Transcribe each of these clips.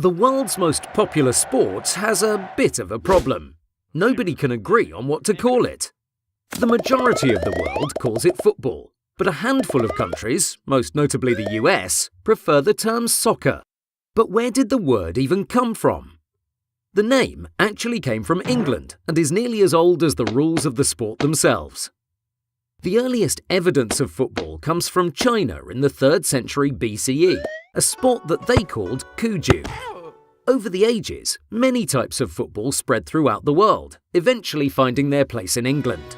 The world's most popular sport has a bit of a problem. Nobody can agree on what to call it. The majority of the world calls it football, but a handful of countries, most notably the US, prefer the term soccer. But where did the word even come from? The name actually came from England and is nearly as old as the rules of the sport themselves. The earliest evidence of football comes from China in the 3rd century BCE, a sport that they called kuju. Over the ages, many types of football spread throughout the world, eventually finding their place in England.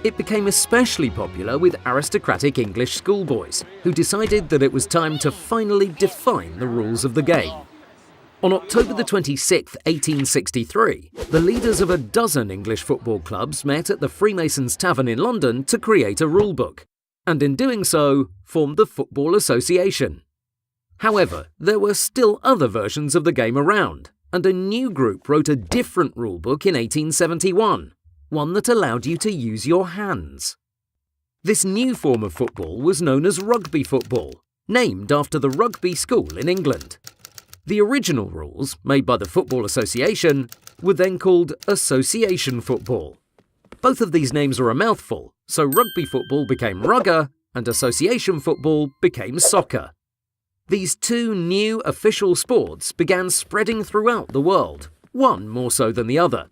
It became especially popular with aristocratic English schoolboys, who decided that it was time to finally define the rules of the game. On October the 26th, 1863, the leaders of a dozen English football clubs met at the Freemasons Tavern in London to create a rulebook, and in doing so, formed the Football Association. However, there were still other versions of the game around, and a new group wrote a different rulebook in 1871, one that allowed you to use your hands. This new form of football was known as rugby football, named after the rugby school in England. The original rules, made by the Football Association, were then called association football. Both of these names are a mouthful, so rugby football became rugger and association football became soccer. These two new official sports began spreading throughout the world, one more so than the other.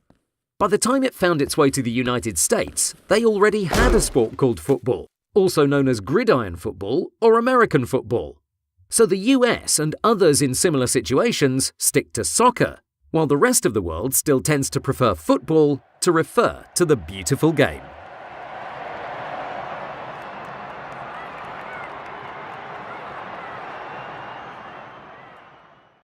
By the time it found its way to the United States, they already had a sport called football, also known as gridiron football or American football. So the US and others in similar situations stick to soccer, while the rest of the world still tends to prefer football to refer to the beautiful game.